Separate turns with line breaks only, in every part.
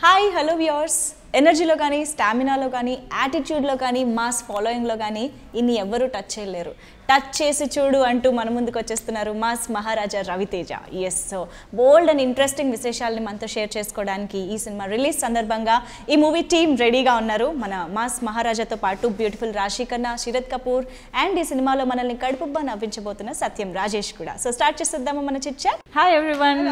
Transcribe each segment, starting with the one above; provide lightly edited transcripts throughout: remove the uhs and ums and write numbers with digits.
Hi hello viewers, ఎనర్జీలో కానీ స్టామినాలో కానీ యాటిట్యూడ్లో కానీ మాస్ ఫాలోయింగ్లో కానీ ఇన్ని ఎవ్వరూ టచ్ చేయలేరు. టచ్ చేసి చూడు అంటూ మన ముందుకు వచ్చేస్తున్నారు mass Maharaja Raviteja. Yes, so bold and interesting విశేషాలని మనతో షేర్ చేసుకోవడానికి ఈ సినిమా రిలీజ్ సందర్భంగా ఈ మూవీ టీమ్ రెడీగా ఉన్నారు. మన మాస్ మహారాజాతో పాటు బ్యూటిఫుల్ రాశి ఖన్నా, శరత్ కపూర్ అండ్ ఈ సినిమాలో మనల్ని కడుపుబ్బా నవ్వించబోతున్న సత్యం రాజేష్ కూడా. సో స్టార్ట్ చేసేద్దామా మన చిట్ చాట్. Hi everyone.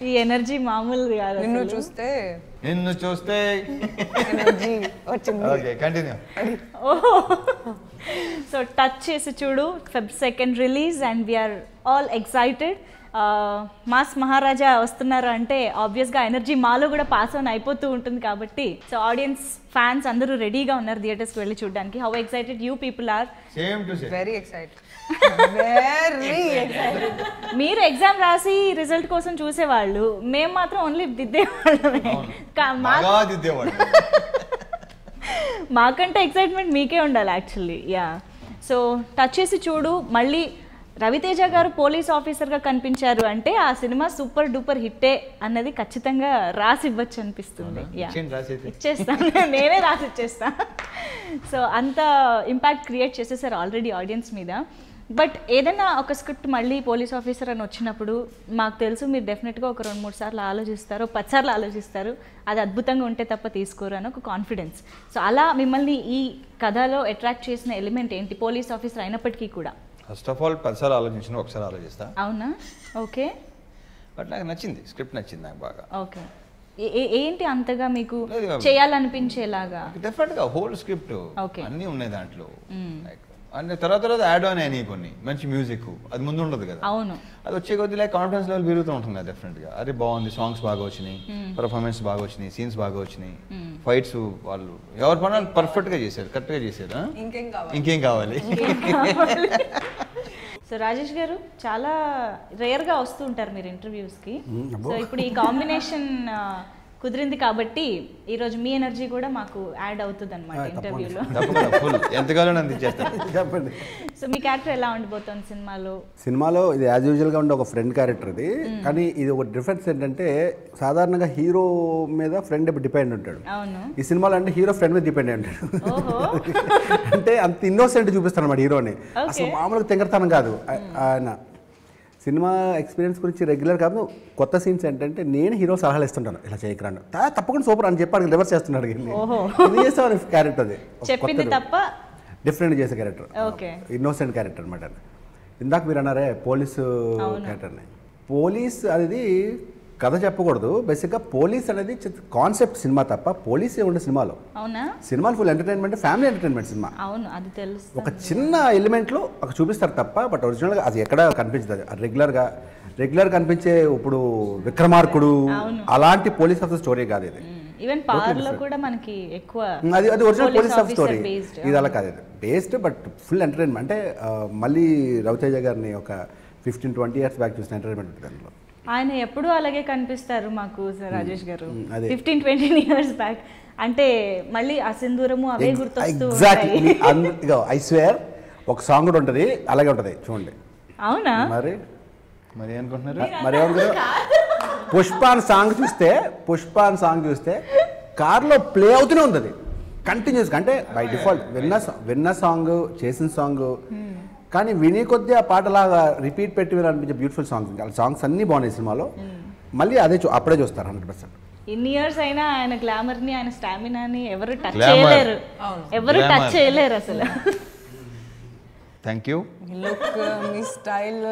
ఈ ఎనర్జీ మామూలుది కాదు.
నిన్ను చూస్తే ఎనర్జీ వచ్చింది. Okay, continue.
సో టచ్ చేసి చూడు Feb 2nd release and we are all excited. Mass Maharaja వస్తున్నారు అంటే ఆబ్వియస్గా ఎనర్జీ మాలో కూడా పాస్ ఆన్ అయిపోతూ ఉంటుంది కాబట్టి సో ఆడియన్స్ ఫ్యాన్స్ అందరూ రెడీగా ఉన్నారు థియేటర్స్కి వెళ్ళి చూడడానికి. How excited you people are?
Same to same,
very excited, very excited.
మీరు ఎగ్జామ్ రాసి రిజల్ట్ కోసం చూసేవాళ్ళు, మేము మాత్రం ఓన్లీ దిద్దేవాళ్ళమే. మాకంటే ఎక్సైట్మెంట్ మీకే ఉండాలి యాక్చువల్లీ. యా, సో టచ్ చేసి చూడు. మళ్ళీ రవితేజ గారు పోలీస్ ఆఫీసర్గా కనిపించారు అంటే ఆ సినిమా సూపర్ డూపర్ హిట్టే అన్నది ఖచ్చితంగా రాసి ఇవ్వచ్చు అనిపిస్తుంది. ఇచ్చేస్తాను, నేనే రాసి ఇచ్చేస్తాను. సో అంత ఇంపాక్ట్ క్రియేట్ చేసేసారు ఆల్రెడీ ఆడియన్స్ మీద. బట్ ఏదైనా ఒక స్క్రిప్ట్ మళ్ళీ పోలీస్ ఆఫీసర్ అని వచ్చినప్పుడు మాకు తెలుసు మీరు డెఫినెట్గా ఒక 2-3 సార్లు ఆలోచిస్తారు, 10 సార్లు ఆలోచిస్తారు. అది అద్భుతంగా ఉంటే తప్ప తీసుకోరు అని ఒక కాన్ఫిడెన్స్. సో అలా మిమ్మల్ని ఈ కథలో అట్రాక్ట్ చేసిన ఎలిమెంట్ ఏంటి పోలీస్ ఆఫీసర్ అయినప్పటికీ కూడా?
ఫస్ట్ ఆఫ్ ఆల్ 10 సార్లు ఆలోచించిన, ఒకసారి ఆలోచిస్తా.
అవునా? ఓకే.
బట్ నాకు నచ్చింది, స్క్రిప్ట్ నచ్చింది నాకు బాగా.
ఓకే, ఏంటి అంతగా మీకు చేయాలనిపించేలాగా?
డెఫినెట్గా హోల్ స్క్రిప్ట్ అన్నీ ఉన్నాయి దాంట్లో. అంటే తర్వాత యాడ్ ఆన్ అయినాయి కొన్ని, మంచి మ్యూజిక్ అది ముందు ఉండదు కదా.
అవును,
అది వచ్చే కొద్ది లైక్ కాన్ఫిడెన్స్ లెవెల్ పెరుగుతూ ఉంటుంది కదా డెఫినెట్గా. అరే బాగుంది, సాంగ్స్ బాగా వచ్చినాయి, పర్ఫార్మెన్స్ బాగా వచ్చినాయి, సీన్స్ బాగా వచ్చినాయి, ఫైట్స్ వాళ్ళు ఎవరి పనులు పర్ఫెక్ట్గా చేశారు, కరెక్ట్గా చేశారు. ఇంకేం కావాలి?
సో రాజేష్ గారు చాలా రేర్గా వస్తూ ఉంటారు మీరు ఇంటర్వ్యూస్కి. సో ఇప్పుడు ఈ కాంబినేషన్ కుదిరింది కాబట్టి ఈరోజు మీ ఎనర్జీ కూడా మాకు యాడ్ అవుతుంది అనమాట ఇంటర్వ్యూలో.
ఎంతకాలం అందించేస్తాను
చెప్పండి.
సో మీ క్యారెక్టర్ ఎలా ఉండిపోతుంది
సినిమాలో? ఇది యాజ్ యూజువల్గా ఉండే ఒక ఫ్రెండ్ క్యారెక్టర్ ఇది. కానీ ఇది ఒక డిఫరెన్స్ ఏంటంటే సాధారణంగా హీరో మీద ఫ్రెండ్ డిపెండ్ ఉంటాడు.
అవును,
ఈ సినిమాలో అంటే హీరో ఫ్రెండ్ మీద డిపెండ్ ఉంటాడు. అంటే అంత ఇన్నోసెంట్ చూపిస్తాను అన్నమాట హీరోని. అసలు మామూలుగా తెంగరతనం కాదు ఆయన. సినిమా ఎక్స్పీరియన్స్ గురించి రెగ్యులర్ కాదు, కొత్త సీన్స్ ఏంటంటే నేను హీరో సలహాలు ఇస్తుంటాను, ఇలా చేయకరాను తప్పకుండా సూపర్ అని చెప్పి రివర్స్ చేస్తున్నాడు. ఇది చేస్తాను క్యారెక్టర్, అది డిఫరెంట్ చేసే క్యారెక్టర్, ఇన్నోసెంట్ క్యారెక్టర్ అనమాట. ఇందాక మీరు అన్నారే పోలీసు క్యారెక్టర్ని. పోలీస్ అనేది కథ చెప్పకూడదు. బేసిక్గా పోలీస్ అనేది కాన్సెప్ట్ సినిమా తప్ప పోలీస్ ఉండే సినిమాలో. సినిమాలు full entertainment, family entertainment cinema. ఒక చిన్న ఎలిమెంట్లో ఒక చూపిస్తారు తప్ప, బట్ ఒరిజినల్గా అది ఎక్కడ కనిపించదు. అది రెగ్యులర్ కనిపించే ఇప్పుడు విక్రమార్కుడు అలాంటి పోలీస్ ఆఫీసర్ స్టోరీ కాదు ఇది. అది ఒరిజినల్ పోలీస్ ఆఫీసర్ స్టోరీ. ఇది అలా కాదు, ఇది బేస్డ్ బట్ ఫుల్ ఎంటర్టైన్మెంట్. అంటే మళ్ళీ రవితేజ గారిని ఒక 15-20 years బ్యాక్ చూసిన ఎంటర్టైన్మెంట్ ఉంటుంది దాంట్లో.
ఆయన ఎప్పుడూ అలాగే కనిపిస్తారు మాకు రాజేష్ గారు. 15-20 years బ్యాక్ అంటే మళ్ళీ ఆ సింధూరము అవే గుర్తొస్తూ
ఎగ్జాక్ట్లీ. ఐ స్వేర్ ఒక సాంగ్ కూడా ఉంటుంది అలాగే ఉంటుంది చూడండి.
అవునా?
మరి
అనుకుంటున్నారు
పుష్పాన్ సాంగ్ చూస్తే కార్లో ప్లే అవుతూనే ఉంటుంది కంటిన్యూస్గా. అంటే బై డిఫాల్ట్ విన్న సాంగ్, చేసిన సాంగ్, కానీ విని కొద్దీ ఆ పాటలాగా రిపీట్ పెట్టి అనిపించే బ్యూటిఫుల్ సాంగ్స్. సాంగ్స్ అన్నీ బాగున్నాయి సినిమాలో. మళ్ళీ అదే అప్పుడే చూస్తారు 100%.
ఇన్ని ఇయర్స్ అయినా ఆయన గ్లామర్ని, ఆయన స్టామినాని ఎవరు టచ్ చేయలేరు అసలు.
Thank you.
Look, me style,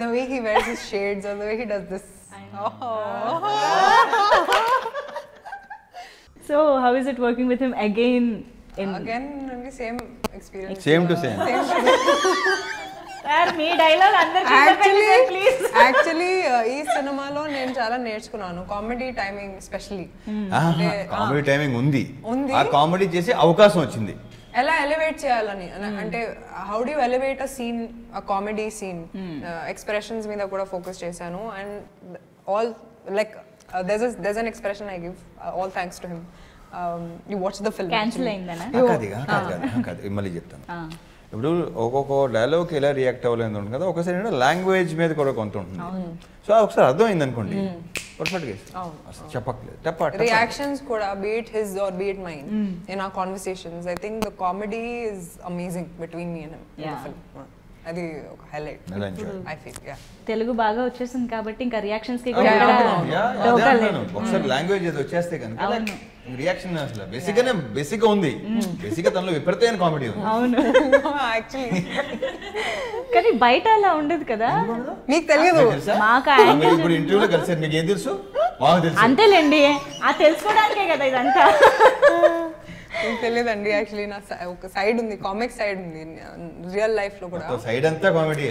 the way he wears his shades or the way he does this.
So how is it working with him again?
Again only same experience.
Same to same.
Sir, me dialogue అందరికి please.
Actually ఈ సినిమాలో నేను చాలా నేర్చుకున్నాను comedy timing specially.
Comedy timing ఉంది, ఆ comedy చేసే అవకాశం వచ్చింది.
ఎలా ఎలివేట్ చేయాలని, అంటే how do you elevate a scene, a comedy scene. Expressions మీద కూడా ఫోకస్ చేశాను. And all like there's an expression I give all thanks to him. You watch the film.
Cancel అయిందనా?
కాదు మళ్ళీ చెప్తాను. ఇప్పుడు ఒక్కొక్క డైలాగ్కి ఎలా రియాక్ట్ అవ్వలేదు ఉంటుంది కదా, ఒకసారి లాంగ్వేజ్ మీద కూడా కొంత ఉంటుంది. సో ఒకసారి అర్థమైంది అనుకోండి పర్ఫెక్ట్గా చెప్పట్లేదు.
రియాక్షన్స్ కూడా beat his or beat mind in our conversations. I think the comedy is amazing between me and him. అది ఒక హైలైట్ ఐ ఫీల్.
తెలుగు బాగా వచ్చేసింది కాబట్టి ఇంకా రియాక్షన్స్ కి
ఒకసారి లాంగ్వేజ్ ఏదో వచ్చేస్తే కనుక రియాక్షన్ అసలు బేసిక్ గా ఉంది. బేసిక్ గా తనలో విపరీతమైన కామెడీ ఉంది.
అవును కానీ బయట అలా ఉండదు కదా,
మీకు తెలియదు.
మాకు
ఇప్పుడు ఇంటర్వ్యూలో కలిసారు, మీకు ఏం తెలుసు? మాకు తెలుసు.
అంతేలేండి, ఆ తెలుసుకోవడానికే కదా ఇదంతా.
తెలియదండి యాక్చువల్లీ. నా ఒక సైడ్ ఉంది, కామిక్ సైడ్ ఉంది రియల్ లైఫ్ లో కూడా.
సైడ్ అంతా కామెడీ.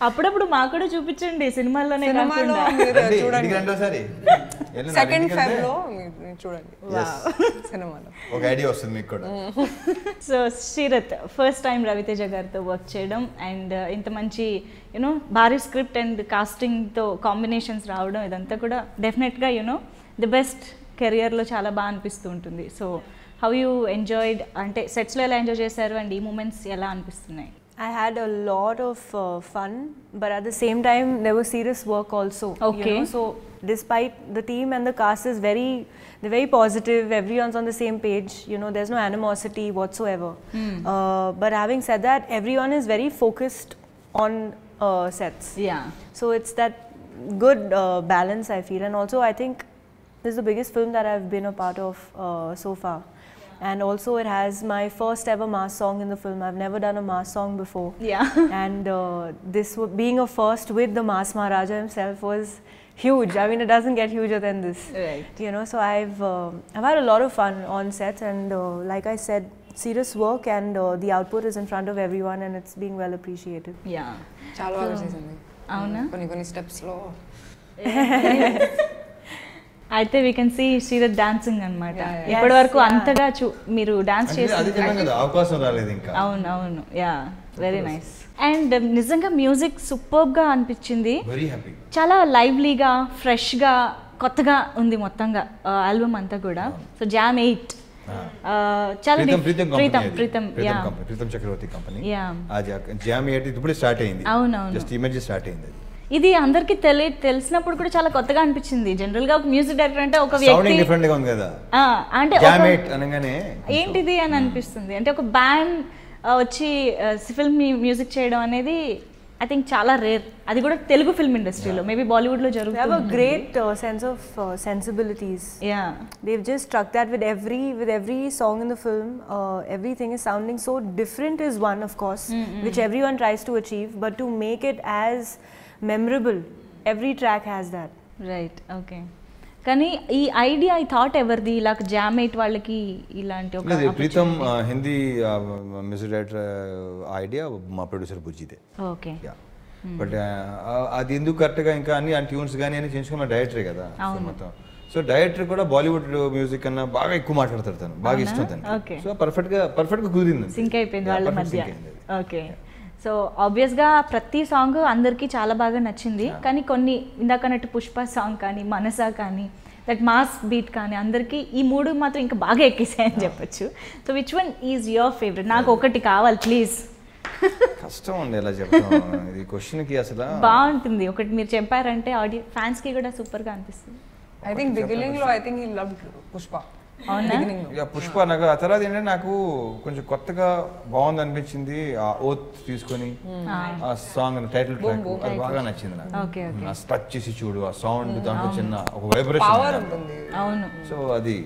అప్పుడప్పుడు మాకు కూడా చూపించండి సినిమాల్లోనే కాకుండా.
చూడండి
సెకండ్ ఫెబ్ లో చూడండి సినిమాలో,
ఒక ఐడియా వస్తుంది మీకు కూడా.
సో శ్రీరత్, ఫస్ట్ టైం రవితేజ గారితో వర్క్ చేయడం అండ్ ఇంత మంచి యూనో భారీ స్క్రిప్ట్ అండ్ కాస్టింగ్తో కాంబినేషన్స్ రావడం, ఇదంతా కూడా డెఫినెట్గా యూనో ది బెస్ట్ కెరియర్లో చాలా బాగా అనిపిస్తూ ఉంటుంది. సో హౌ యూ ఎంజాయ్డ్, అంటే సెట్స్లో ఎలా ఎంజాయ్ చేశారు అండ్ ఈ మూమెంట్స్ ఎలా అనిపిస్తున్నాయి?
I had a lot of fun, but at the same time there was serious work also.
Okay.
You know? So despite the team and the cast is they're very positive, everyone's on the same page, you know, there's no animosity whatsoever. But having said that, everyone is very focused on sets.
Yeah.
So it's that good balance I feel, and also I think this is the biggest film that I've been a part of so far. And also it has my first ever mass song in the film. I've never done a mass song before.
Yeah.
And this being a first with the Mass Maharaja himself was huge. I mean, it doesn't get huger than this.
Right.
You know, so I've had a lot of fun on sets, and like I said, serious work, and the output is in front of everyone, and it's being well appreciated.
Yeah.
చాలా బాగా చేసింది.
అవునా?
కొన్ని steps లో
అయితే we can see శ్రీరత్ dancing అనమాట. ఇప్పటి వరకు అంతగా మీరు డాన్స్ చేసి
అవకాశం రాలేదు ఇంకా.
అవును అవును, యా, వెరీ నైస్. అండ్ నిజంగా మ్యూజిక్ సూపర్బ్ గా అనిపించింది. చాలా లైవ్లీగా, ఫ్రెష్ గా, కొత్తగా ఉంది మొత్తంగా ఆల్బమ్ అంతా కూడా. సో జామ్ 8 చాలా
ప్రీతం చక్రవర్తి కంపెనీ జామ్ 8 ఇప్పుడు స్టార్ట్ అయింది.
అవునవును,
జస్ట్ ఈ మధ్య స్టార్ట్ అయింది.
ఇది అందరికి తెలిసినప్పుడు కూడా చాలా కొత్తగా అనిపించింది. జనరల్ గా ఒక మ్యూజిక్ డైరెక్టర్ అంటే ఒక వ్యక్తి
డిఫరెంట్ గా ఉంది కదా,
అంటే
అనగానే
ఏంటిది అని అనిపిస్తుంది. అంటే ఒక బ్యాండ్ వచ్చి ఫిల్మ్ మ్యూజిక్ చేయడం అనేది ఐ థింక్ చాలా రేర్. అది కూడా తెలుగు ఫిల్మ్ ఇండస్ట్రీలో, మేబీ బాలీవుడ్ లో జరుగుతుంది.
They have a great sense of sensibilities.
Yeah.
They've just struck that with every song in the film. Everything is sounding so different is one, of course, which everyone tries to achieve, but to make it as memorable, every track has that.
Right. Okay. కానీ ఈ idea, ఈ thought ఎవరిది? ఇలా jam 8 వాళ్ళకి ఇలాంటి ఒక
Pritam Hindi music director idea, మా producer బుజ్జిదే.
ఓకే.
బట్ అది ఎందుకు కరెక్ట్గా ఇంకా అన్ని ట్యూన్స్ కానీ అని చేయించుకున్న డైరెక్టరే కదా మొత్తం. సో డైరెక్టర్ కూడా బాలీవుడ్ మ్యూజిక్ కన్నా బాగా ఎక్కువ మాట్లాడతారు, తను బాగా ఇష్టం తను. సో పర్ఫెక్ట్ గా కుదిరింది,
సింక్ అయిపోయింది వాళ్ళ మధ్య. ఓకే. సో ఆబ్వియస్గా ప్రతి సాంగ్ అందరికీ చాలా బాగా నచ్చింది. కానీ కొన్ని ఇందాకన్నట్టు పుష్ప సాంగ్ కానీ, మనసా కానీ, దట్ మాస్ బీట్ కానీ అందరికీ ఈ 3 మాత్రం ఇంకా బాగా ఎక్కేసాయని చెప్పొచ్చు. So which one is your favourite? నాకు ఒకటి కావాలి ప్లీజ్.
కష్టం ఉంది ఎలా చెప్తాం ఇది క్వశ్చన్కి. అసలు
బాగుంటుంది ఒకటి మీరు చెప్పారంటే ఫ్యాన్స్కి కూడా సూపర్గా అనిపిస్తుంది.
ఐ థింక్ బిగినింగ్ లో I think he loved Pushpa.
Pushpa నాకు ఆ తర్వాత ఏంటంటే నాకు కొంచెం కొత్తగా బాగుంది అనిపించింది. ఆ ఓత్ తీసుకొని ఆ సాంగ్ టైటిల్ ట్రాక్ అది బాగా నచ్చింది నాకు. టచ్ చేసి చూడు ఆ సౌండ్, దాంట్లో చిన్న ఒక వైబ్రేషన్
ఉంటుంది.
అవును.
సో అది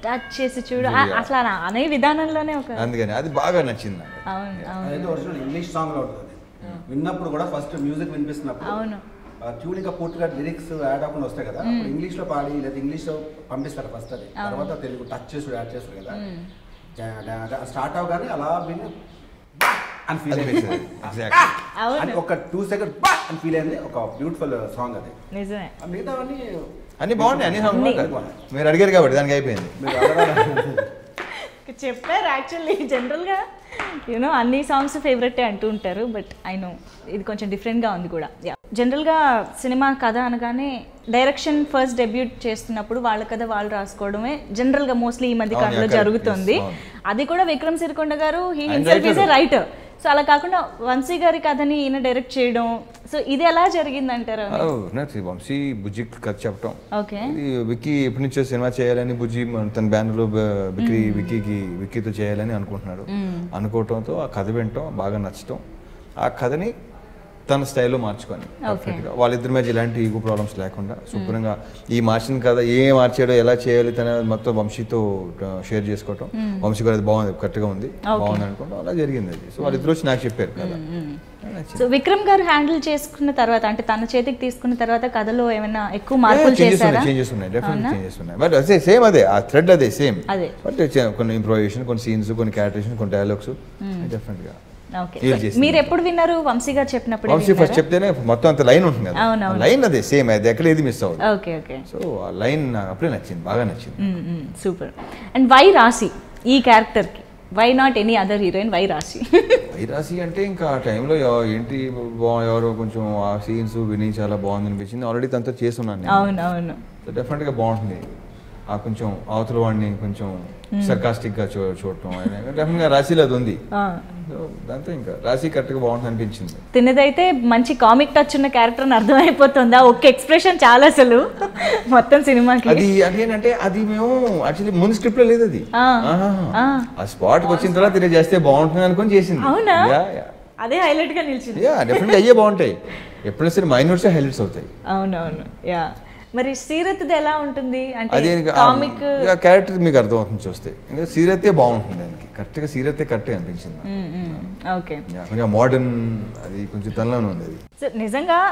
టచ్ చేసి చూడు అసలు అనే విధానంలోనే ఒక,
అందుకని అది బాగా నచ్చింది నాకు.
అవును.
ఇంగ్లీష్ సాంగ్ లో ఉంటుంది, విన్నప్పుడు కూడా ఫస్ట్ మ్యూజిక్ వినిపిస్తున్నప్పుడు
అవును
ట్యూన్ ఇంకా పూర్తిగా లిరిక్స్ యాడ్ అవ్వకుండా వస్తాయి కదా, అప్పుడు ఇంగ్లీష్ లో పాడి లేదా ఇంగ్లీష్ లో పంపిస్తారు ఫస్ట్. అది తర్వాత తెలుగు టచ్ చేసి యాడ్ చేస్తారు కదా. స్టార్ట్ అవగానే అలా విని అని ఫీల్ అయింది, ఒక 2 సెకండ్ అని ఫీల్ అయింది. ఒక బ్యూటిఫుల్ సాంగ్ అది.
నిజమే.
అన్ని బాగున్నాయి, అన్ని సాంగ్ మీరు అడిగారు కాబట్టి దానికి అయిపోయింది.
చెప్పారు యాక్చువల్లీ జనరల్గా యూనో అన్ని సాంగ్స్ ఫేవరెటే అంటూ ఉంటారు, బట్ ఐ నో ఇది కొంచెం డిఫరెంట్గా ఉంది కూడా. జనరల్గా సినిమా కథ అనగానే డైరెక్షన్ ఫస్ట్ డెబ్యూట్ చేస్తున్నప్పుడు వాళ్ళ కథ వాళ్ళు రాసుకోవడమే జనరల్గా మోస్ట్లీ ఈ మధ్య కాలంలో జరుగుతుంది. అది కూడా విక్రమ్ సిరికొండ గారు he himself is a writer. So అలా కాకుండా వంశీ గారి కథని ఈయన డైరెక్ట్ చేయడం, సో ఇది ఎలా జరిగిందంటారు?
వంశీ బుజ్జి కథ చెప్పడం,
ఓకే
విక్కీ ఎప్పటి నుంచో సినిమా చేయాలని బుజ్జి తన బ్యానర్లో విక్కీతో చేయాలని అనుకుంటున్నాడు. అనుకోవటంతో ఆ కథ వినటం బాగా నచ్చటం, ఆ కథని తన స్టైల్లో మార్చుకొని పర్ఫెక్ట్గా వాళ్ళిద్దరి మధ్య ఇలాంటి ఈగో ప్రాబ్లమ్స్ లేకుండా శుభ్రంగా ఈ మార్చిన కథ మార్చాడో ఎలా చేయాలి తన మొత్తం వంశీతో షేర్ చేసుకోవటం. వంశీ కూడా అది బాగుంది, కరెక్ట్గా ఉంది, బాగుంది అనుకుంటాం, అలా జరిగింది అది. సో వాళ్ళిద్దరు వచ్చి నాకు చెప్పారు కదా.
సో విక్రమ్ గారు హ్యాండిల్ చేసుకున్న తర్వాత అంటే తన చేతికి తీసుకున్న తర్వాత కథలో ఏమైనా ఎక్కువ మార్పులు చేశారా?
చేంజెస్ ఉన్నాయి, డెఫినెట్లీ చేంజెస్ ఉన్నాయి. బట్ అదే సేమ్, అదే ఆ థ్రెడ్ అదే సేమ్. బట్ కొన్ని ఇంప్రూవైజేషన్, కొన్ని సీన్స్, కొన్ని క్యారెక్టరేషన్, కొన్ని డైలాగ్స్ డెఫినెట్గా.
మీరు ఎప్పుడు విన్నారు వంశీ గారు చెప్పినప్పుడు?
వంశీ ఫస్ట్ చెప్తేనే మొత్తం అంత లైన్ ఉంటుంది కదా, లైన్ అదే సేమ్, అది ఎక్కడ ఏది మిస్ అవ్వదు.
Okay okay.
సో ఆ లైన్ నాకు అప్పుడే నచ్చింది, బాగా నచ్చింది.
సూపర్. అండ్ వై రాశి ఈ క్యారెక్టర్కి? Why not any other heroine? Why Raashi?
Why Raashi అంటే ఇంకా ఆ టైంలో ఏంటి ఎవరో కొంచెం ఆ సీన్స్ విని చాలా బాగుంది అనిపించింది. ఆల్రెడీ తనతో చేస్తున్నాను.
అవునవును.
సో డెఫినెట్గా బాగుంటుంది. ఆ కొంచెం అవతల వాడిని కొంచెం సర్కాస్టిక్ గా చూడటం డెఫినెట్గా రాశిలో అది ఉంది. దాంతో ఇంకా రాశి కరెక్ట్గా బాగుంటుంది అనిపించింది.
తినదైతే మంచి కామిక్ టచ్ ఉన్న క్యారెక్టర్ అని అర్థమైపోతుందా? ఒక్క ఎక్స్ప్రెషన్ చాలా అసలు మొత్తం సినిమాకి.
అది అదేంటంటే అది మేము యాక్చువల్లీ ముందు స్క్రిప్ట్ లో లేదు, అది ఆ స్పాట్కి వచ్చిన తర్వాత ఇది చేస్తే బాగుంటుంది అనుకుని చేసింది.
అవునా? అదే హైలైట్ గా నిలిచింది.
డెఫినెట్గా అయ్యే బాగుంటాయి, ఎప్పుడైనా సరే మైనూట్స్ హైలైట్స్ అవుతాయి.
అవునవును. యా. మరి సీరత్ది ఎలా ఉంటుంది అంటే కామిక్
క్యారెక్టర్ మీకు అర్థం అవుతుంది చూస్తే. ఇంకా సీరతే బాగుంటుంది దానికి, కరెక్ట్గా సీరతే కరెక్టే అనిపించింది.
ఓకే,
కొంచెం మోడర్న్, అది కొంచెం తనలోనే ఉంది అది.
సో నిజంగా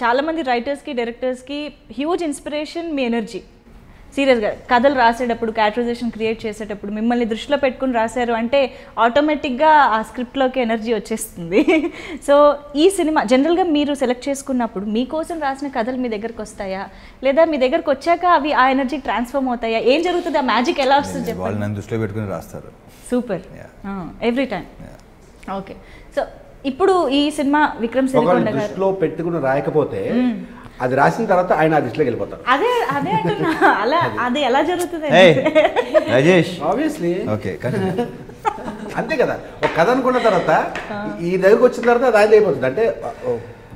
చాలా మంది రైటర్స్కి డైరెక్టర్స్కి హ్యూజ్ ఇన్స్పిరేషన్ మీ ఎనర్జీ. సీరియస్గా కథలు రాసేటప్పుడు, క్యారెక్టరైజేషన్ క్రియేట్ చేసేటప్పుడు మిమ్మల్ని దృష్టిలో పెట్టుకుని రాశారు అంటే ఆటోమేటిక్గా ఆ స్క్రిప్ట్లోకి ఎనర్జీ వచ్చేస్తుంది. సో ఈ సినిమా జనరల్గా మీరు సెలెక్ట్ చేసుకున్నప్పుడు మీకోసం రాసిన కథలు మీ దగ్గరకు వస్తాయా, లేదా మీ దగ్గరకు వచ్చాక అవి ఆ ఎనర్జీ ట్రాన్స్ఫార్మ్ అవుతాయా? ఏం జరుగుతుంది? ఆ మ్యాజిక్ ఎలా వస్తుంది?
వాళ్ళు నన్ను దృష్టిలో పెట్టుకుని రాస్తారు.
Super, every time. Okay. So ఇప్పుడు ఈ సినిమా విక్రమ్ సిరికొండ గారు
దృష్టిలో పెట్టుకుని రాయకపోతే అది రాసిన తర్వాత ఆయన ఆ దృష్టిలోకి వెళ్ళిపోతారు.
అదే అదే అంటున్నా, అలా అది ఎలా జరుగుతుంది?
రాజేష్
ఆబ్వియస్లీ
ఓకే
అంతే కదా. ఒక కథ అనుకున్న తర్వాత ఈ దగ్గరకు వచ్చిన తర్వాత అది ఆయన అయిపోతుంది. అంటే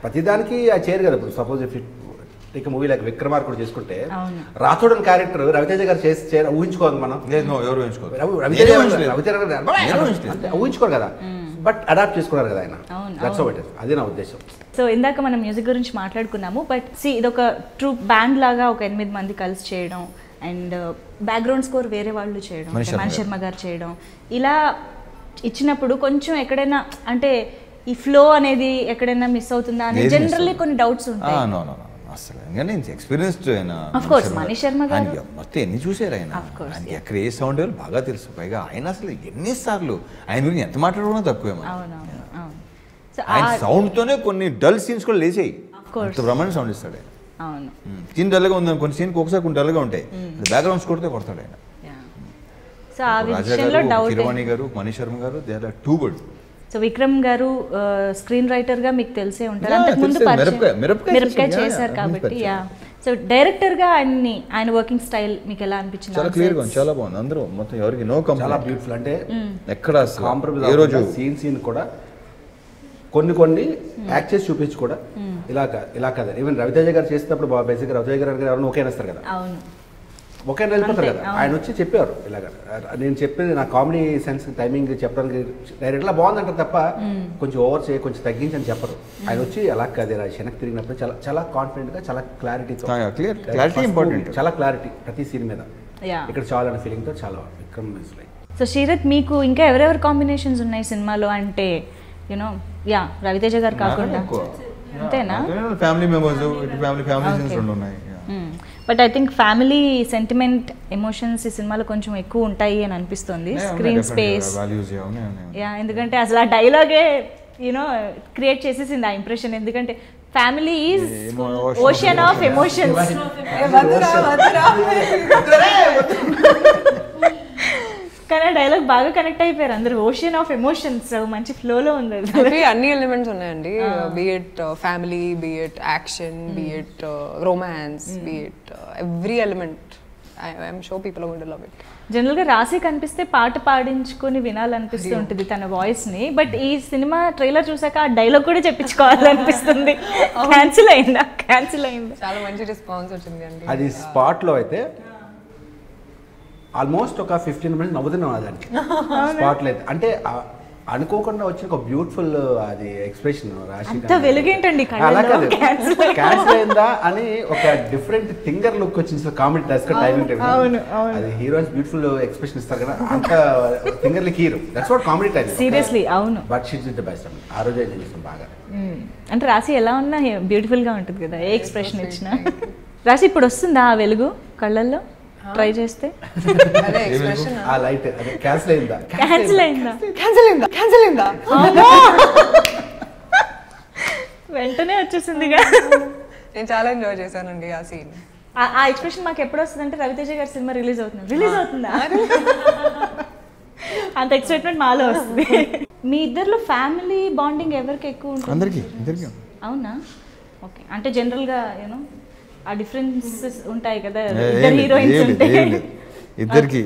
ప్రతిదానికి అది చేయరు కదా. ఇప్పుడు సపోజ్ ఇక మూవీ లైక్ విక్రమార్కుడు చేసుకుంటే రాథోడ్ అని క్యారెక్టర్ రవితేజ గారు చేసి ఊహించుకోవాలి మనం.
ఎవరు ఊహించుకోరు,
రవితేజ గారు ఊహించుకోరు కదా, బట్ అడాప్ట్ చేసుకున్నారు కదా ఆయన. అదే నా ఉద్దేశం.
సో ఇందాక మనం మ్యూజిక్ గురించి మాట్లాడుకున్నాము, బట్ ఇదొక ట్రూ బ్యాండ్ లాగా ఒక 8 మంది కలిసి చేయడం అండ్ బ్యాక్గ్రౌండ్ స్కోర్ వేరే వాళ్ళు చేయడం, మనీష్ శర్మ గారు చేయడం, ఇలా ఇచ్చినప్పుడు కొంచెం ఎక్కడైనా అంటే ఈ ఫ్లో అనేది ఎక్కడైనా మిస్ అవుతుందా అని జనరల్లీ కొన్ని డౌట్స్ ఉంటాయి.
అసలు నేను ఎక్స్పీరియన్స్డ్ అయినా
మనీష్ శర్మ గారు
మొత్తం ఎన్ని చూసారు ఆయన, ఆయనకి ఎక్కడ ఏ సౌండ్ వేయాలో బాగా తెలుసు. పైగా ఆయన అసలు ఎన్నిసార్లు ఆయన గురించి ఎంత మాట్లాడుకున్నా తక్కువేమో. ఆయన సౌండ్ తోనే కొన్ని డల్ సీన్స్ కూడా లేచాయి, బ్రహ్మాండ సౌండ్ ఇస్తాడు ఆయన.
అవును,
సీన్ డల్గా ఉంది, కొన్ని సీన్ ఒకసారి కొన్ని డల్గా ఉంటాయి, బ్యాక్గ్రౌండ్స్ కొడితే కొడతాడు ఆయన. రాజా గారు, కిరవాణి గారు, Manish Sharma garu, they are too good.
So Vikram garu screen writer గా మీకు తెలిసే ఉంటారు, అంతకుముందు మిరపకాయ చేశారు కాబట్టి. సో డైరెక్టర్ గా ఆయన వర్కింగ్ స్టైల్ మీకు ఎలా అనిపించింది?
చాలా క్లియర్ గా, చాలా బాగుంది. అందరూ మొత్తం ఎవరికి నో కంప్లైంట్,
చాలా బ్యూటిఫుల్. అంటే
ఎక్కడ
కాంప్రమైజ్ ఏ రోజు సీన్ కూడా కొన్ని యాక్ట్ చేసి చూపించి కూడా ఇలా కదా. ఈవెన్ రవితేజ గారు చేసినప్పుడు బేసిక్గా రవితేజ గారు ఎవరైనా ఓకే అనేస్తారు కదా, ఓకే వెళ్ళిపోతారు కదా. ఆయన వచ్చి చెప్పారు ఇలాగ, నేను చెప్పేది నా కామెడీ సెన్స్ టైమింగ్ చెప్పడానికి డైరెక్ట్లా బాగుందంటారు తప్ప కొంచెం ఓవర్ చేయ, కొంచెం తగ్గించి అని చెప్పరు. ఆయన వచ్చి అలా కాదు, వెనక్కి తిరిగినప్పుడు చాలా చాలా కాన్ఫిడెంట్ గా, చాలా క్లారిటీతో, చాలా క్లారిటీ ప్రతి సీన్ మీద ఇక్కడ చాలా అనే ఫీలింగ్ తో చాలా విక్రమ్.
సో శరత్, మీకు ఇంకా ఎవరెవరు కాంబినేషన్స్ ఉన్నాయి సినిమాలో? అంటే యూనో రవితేజ గారు కాకుండా అంతేనా?
ఫ్యామిలీ మెంబర్స్, ఫ్యామిలీ సీన్స్ రెండు ఉన్నాయి.
But I think family sentiment emotions ఈ సినిమాలో కొంచెం ఎక్కువ ఉంటాయి అని అనిపిస్తుంది. స్క్రీన్ స్పేస్, ఎందుకంటే అసలు ఆ డైలాగే యూనో క్రియేట్ చేసేసింది ఆ ఇంప్రెషన్. ఎందుకంటే family is ocean of emotions. కానీ ఆ డైలాగ్ బాగా కనెక్ట్ అయిపోయారు అందరు. ఓషన్ ఆఫ్ ఎమోషన్స్ మంచి ఫ్లోలో ఉంది అది.
అంటే అన్ని ఎలిమెంట్స్ ఉన్నాయండి, be it family, be it action, be it romance, be it every element. I'm sure people are going to love it.
జనరల్గా రాశి కనిపిస్తే పాట పాడించుకొని వినాలనిపిస్తూ ఉంటుంది తన వాయిస్ని. బట్ ఈ సినిమా ట్రైలర్ చూసాక ఆ డైలాగ్ కూడా చెప్పించుకోవాలనిపిస్తుంది. క్యాన్సిల్ అయిందా?
చాలా మంచి రెస్పాన్స్ వచ్చింది అండి.
అది స్పాట్లో అయితే ఆల్మోస్ట్ ఒక 15 minutes నవ్వుతున్నాం దానికి స్పాట్లో అయితే. అంటే అనుకోకుండా వచ్చిన ఒక బ్యూటిఫుల్ అది ఎక్స్ప్రెషన్ రాశి.
అంత వెలుగేంటండి
అలా కాదు, క్యాన్సిల్ అయిందా అని ఒక డిఫరెంట్ థింగర్ లుక్ వచ్చింది కామెడీ టైమింగ్. అది హీరోయిన్స్ బ్యూటిఫుల్ ఎక్స్ప్రెషన్ ఇస్తారు కదా, అంత thinker look hero. That's what comedy time.
Seriously అవును.
But she's is the best. ఆ రోజు ఎంజాయ్ చేస్తాం బాగా.
అంటే రాశి ఎలా ఉన్నా బ్యూటిఫుల్ గా ఉంటుంది కదా, ఏ ఎక్స్ప్రెషన్ ఇచ్చినా. రాశి ఇప్పుడు వస్తుందా ఆ వెలుగు కళ్ళల్లో ట్రై చేస్తే?
అదే ఎక్స్ప్రెషన్.
ఆ లైట్ అదే క్యాన్సిల్ అయిందా?
వెంటనే వచ్చేసింది.
నేను చాలా ఎంజాయ్ చేశానండి ఆ సీన్.
ఆ ఎక్స్ప్రెషన్ మాకు ఎప్పుడు వస్తుంది అంటే రవితేజ గారి సినిమా రిలీజ్ అవుతుందా అంత ఎక్సైట్మెంట్ మాలో వస్తుంది. మీ ఇద్దరిలో ఫ్యామిలీ బాండింగ్ ఎవరికి ఎక్కువ ఉంటుంది?
అందరికి.
అవునా? ఓకే. అంటే జనరల్గా యూనో ఆ డిఫరెన్సెస్ ఉంటాయి కదా ఇద్దరు హీరోయిన్స్ ఉంటే.
ఇద్దరికి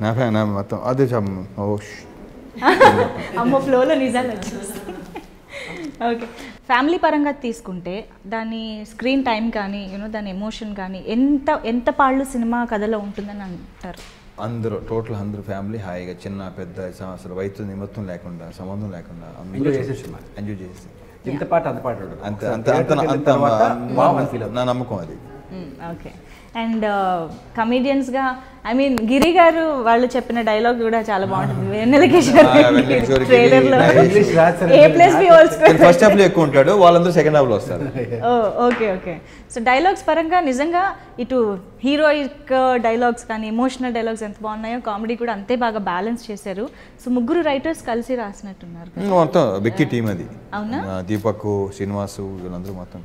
నా మొత్తం అదే
అమ్మో ఫ్లోలో నిజాలు వచ్చేస్తాయి. ఓకే. ఫ్యామిలీ పరంగా తీసుకుంటే దాని స్క్రీన్ టైం కానీ యూనో దాని ఎమోషన్ కానీ ఎంత పాళ్ళు సినిమా కథలో ఉంటుందని అంటారు?
అందరూ టోటల్ అందరూ ఫ్యామిలీ హాయిగా చిన్న పెద్ద అసలు వయసు నిమిత్తం లేకుండా సంబంధం లేకుండా ఎంజాయ్ చేసి
ఇంత పాట అంత పాట
నా నమ్మకం అది.
ఓకే. అండ్ కమీడియన్స్గా ఐ మీన్ గిరి గారు వాళ్ళు చెప్పిన డైలాగ్ కూడా చాలా బాగుంటుంది. వెన్నెల కిషోర్ ట్రైలర్లో
ఫస్ట్ హాఫ్ లో ఎక్కువ ఉంటాడు, వాళ్ళందరూ సెకండ్ హాఫ్ లో వస్తారు.
ఓకే. సో డైలాగ్స్ పరంగా నిజంగా ఇటు హీరోయిక్ డైలాగ్స్ కానీ ఎమోషనల్ డైలాగ్స్ ఎంత బాగున్నాయో కామెడీ కూడా అంతే బాగా బ్యాలెన్స్ చేశారు. సో ముగ్గురు రైటర్స్ కలిసి రాసినట్టున్నారు
మొత్తం విక్కీ టీమ్ అది.
అవునా?
దీపక్, శ్రీనివాసు వీళ్ళందరూ మొత్తం.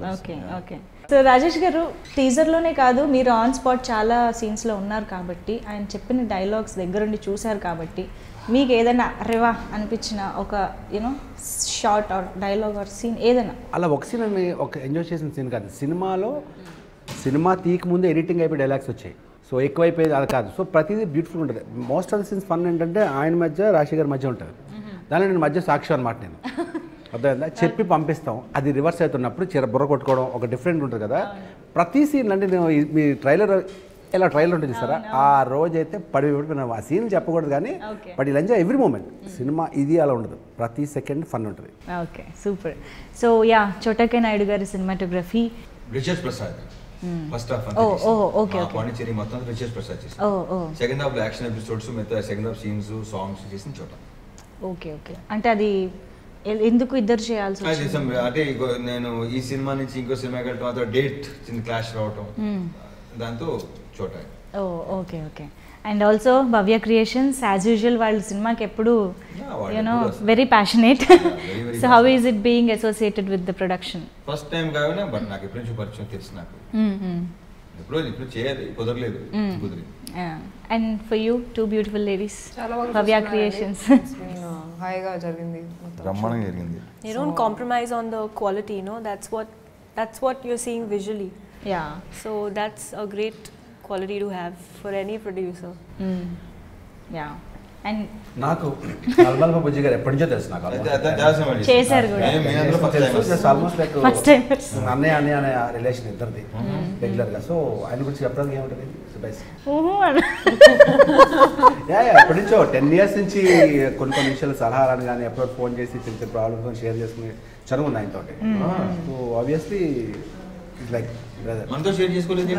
ఓకే. సో రాజేష్ గారు టీజర్లోనే కాదు మీరు ఆన్ స్పాట్ చాలా సీన్స్లో ఉన్నారు కాబట్టి ఆయన చెప్పిన డైలాగ్స్ దగ్గరుండి చూశారు కాబట్టి మీకు ఏదైనా అరేవా అనిపించిన ఒక you know short or dialogue or scene ఏదైనా?
అలా ఒక సీన్ అని ఒక ఎంజాయ్ చేసిన సీన్ కాదు. సినిమా తీక ముందు ఎడిటింగ్ అయిపోయి డైలాగ్స్ వచ్చాయి. సో ఎక్కువైపోయేది అది కాదు. సో ప్రతిదీ బ్యూటిఫుల్ ఉంటుంది. Most of the scenes fun ఏంటంటే ఆయన మధ్య రాశి గారి మధ్య ఉంటుంది. దానిలో నేను మధ్య సాక్షి అనమాట. నేను అర్థమైందా చెప్పి పంపిస్తాం, అది రివర్స్ అవుతున్నప్పుడు బుర్ర కొట్టుకోవడం ఒక డిఫరెంట్ ఉంటుంది కదా. ప్రతి సీన్ అంటే నేను మీ ట్రైలర్ ఎలా ట్రైలర్ ఉంటుంది చూస్తారా, ఆ రోజు అయితే ఆ సీన్ చెప్పకూడదు కానీ బట్ ఇలా ఎంజాయ్ ఎవ్రీ మూమెంట్. సినిమా ఇది అలా ఉండదు, ప్రతి సెకండ్ ఫన్ ఉంటుంది.
Okay super. So yeah చోటకే Naidu గారి cinematography
Richard Prasad first half Pondicherry మొత్తం రిచర్డ్ ప్రసాద్ చేశారు. సెకండ్ హాఫ్ లో యాక్షన్ ఎపిసోడ్స్ మిగతా సెకండ్ హాఫ్ సీన్స్ సాంగ్స్ చేసిన చోట.
ఓకే. అంటే అది ఎందుకు ఇద్దరు చేయాల్సి
వచ్చింది అంటే నేను ఈ సినిమా నుంచి ఇంకో సినిమా వెళ్ళటం డేట్ చిన్న క్లాష్ రావటం దాంతో చోట.
Okay. And also Bhavya creations as usual వాళ్ళ సినిమాకి ఎప్పుడు you know very passionate. So how is it being associated with the production?
First time కావాలి బట్ నాకు ఎప్పటి నుంచి పరిచయం తెలుసు. నాకు ఇప్పుడు చేయాలి కుదరలేదు.
And for you two beautiful ladies Bhavya creations.
హాయిగా జరిగింది,
బ్రహ్మాండంగా జరిగింది.
You don't compromise on the quality, you know. That's what you're seeing visually.
Yeah.
So that's a great quality to have for any producer.
Yeah. And
నాకు నల్మల్ బుజ్జి గారు ఎప్పటి నుంచో తెలుసు. నాకు
చేశారు కూడా
ఆల్మోస్ట్ లైక్ అన్నయ్య అనే రిలేషన్ ఇద్దరిది రెగ్యులర్ గా. సో ఆయన గురించి చెప్పడానికి ఏముంటుంది? ఎప్పటి నుంచో 10 years నుంచి కొన్ని విషయాలు సలహాలను కానీ ఎప్పుడు ఫోన్ చేసి చిన్న చిన్న ప్రాబ్లమ్స్ షేర్ చేసుకునే చనువు ఉంది ఆయనతో. సో ఆబ్వియస్లీ ఇట్స్ లైక్
మనతో షేర్ చేసుకోలేదు,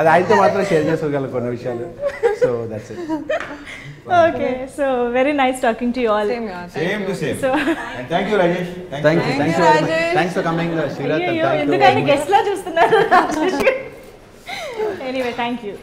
అది ఆయనతో మాత్రం షేర్ చేసుకోగలను కొన్ని విషయాలు. So that's it.
Okay. So very nice talking to you all.
Same to same. So and thank you Rajesh.
Thanks for coming Sreeraj.
ఎందుకంటే గెస్ట్ లా చూస్తున్నారు. Anyway thank you.